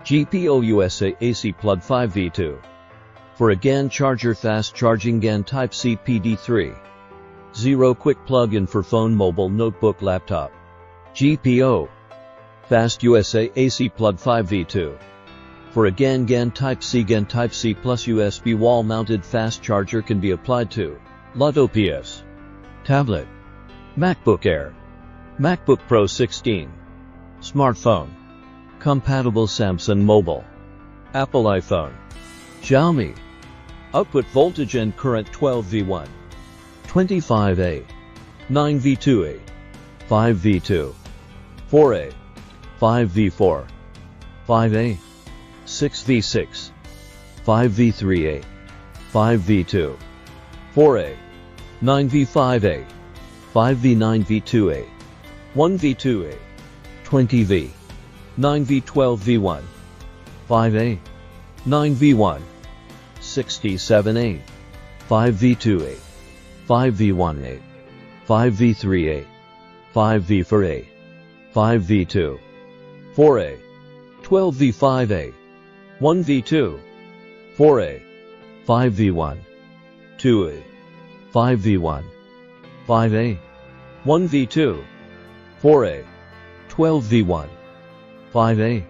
GPOUSA AC Plug 5V2. For a GaN charger fast charging Gan Type C pd3.0 quick plug-in for phone, mobile, notebook, laptop. GPO Fast USA AC Plug 5V2. For a Gan Type C plus USB wall-mounted fast charger can be applied to Lotto PS, tablet, MacBook Air, MacBook Pro 16, smartphone, compatible Samsung Mobile, Apple iPhone, Xiaomi. Output voltage and current 12V1, 25A, 9V2A, 5V2, 4A, 5V4, 5A, 6V6, 5V3A, 5V2, 4A, 9V5A, 5V9V2A, 1V2A, 20V, 9V12V1, 5A, 9V1, 67A, 5V2A, 5V1A, 5V3A, 5V4A, 5V2, 4A, 12V5A, 1V2, 4A, 5V1, 2A, 5V1, 5A, 1V2, 4A, 12V1, 5A,